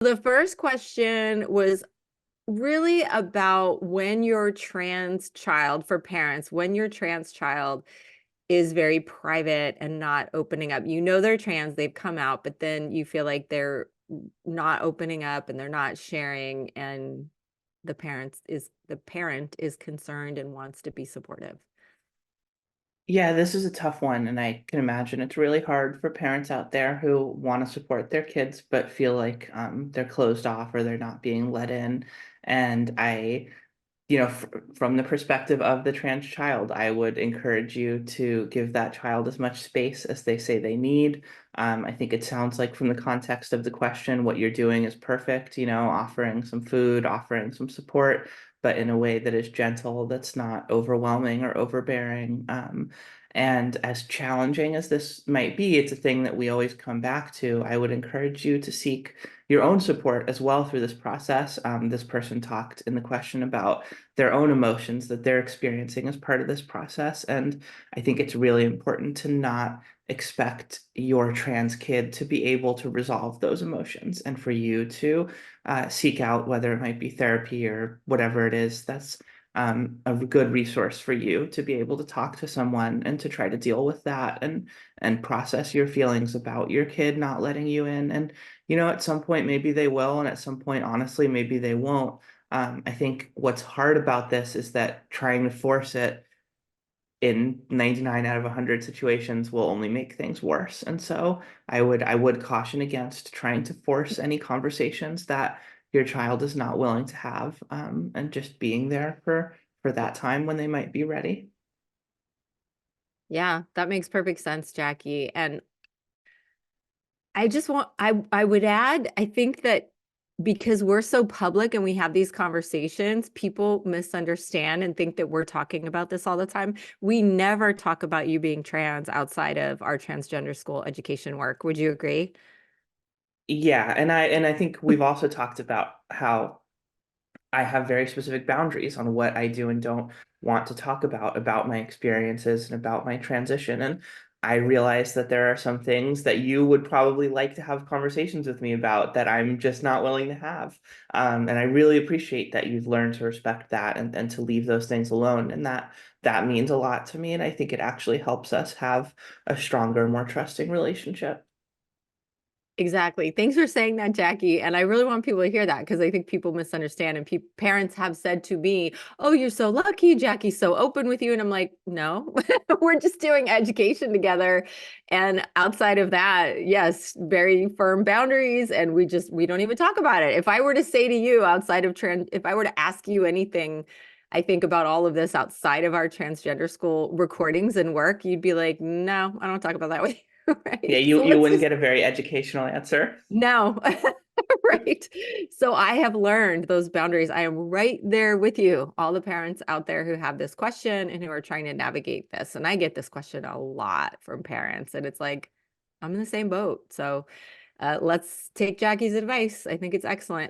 The first question was really about when your trans child, for parents, when your trans child is very private and not opening up. You know they're trans, they've come out, but then you feel like they're not opening up and they're not sharing, and the parent is concerned and wants to be supportive. Yeah, this is a tough one, and I can imagine it's really hard for parents out there who want to support their kids but feel like they're closed off or they're not being let in. And from the perspective of the trans child, I would encourage you to give that child as much space as they say they need. I think it sounds like from the context of the question, what you're doing is perfect, offering some food, offering some support, but in a way that is gentle, that's not overwhelming or overbearing. And as challenging as this might be, it's a thing that we always come back to. I would encourage you to seek your own support as well through this process. This person talked in the question about their own emotions that they're experiencing as part of this process. And I think it's really important to not expect your trans kid to be able to resolve those emotions and for you to seek out whether it might be therapy or whatever it is that's a good resource for you to be able to talk to someone and to try to deal with that and process your feelings about your kid not letting you in. And at some point maybe they will, and at some point honestly maybe they won't. I think what's hard about this is that trying to force it in 99 out of 100 situations will only make things worse. And so I would caution against trying to force any conversations that your child is not willing to have, and just being there for that time when they might be ready. Yeah, that makes perfect sense, Jackie. And I would add, I think that because we're so public and we have these conversations, people misunderstand and think that we're talking about this all the time. We never talk about you being trans outside of our transgender school education work. Would you agree? Yeah, and I think we've also talked about how I have very specific boundaries on what I do and don't want to talk about my experiences and about my transition. And I realize that there are some things that you would probably like to have conversations with me about that I'm just not willing to have. And I really appreciate that you've learned to respect that and to leave those things alone. And that means a lot to me. And I think it actually helps us have a stronger, more trusting relationship. Exactly. Thanks for saying that, Jackie. And I really want people to hear that because I think people misunderstand. And parents have said to me, "Oh, you're so lucky. Jackie's so open with you." And I'm like, no, we're just doing education together. And outside of that, yes, very firm boundaries. And we don't even talk about it. If I were to say to you outside of if I were to ask you anything, I think about all of this outside of our transgender school recordings and work, you'd be like, no, I don't talk about that with you. Yeah, Right. you So you let's wouldn't just get a very educational answer. no, right. So I have learned those boundaries. I am right there with you, all the parents out there who have this question and who are trying to navigate this. And I get this question a lot from parents, and it's like, I'm in the same boat. So let's take Jackie's advice. I think it's excellent.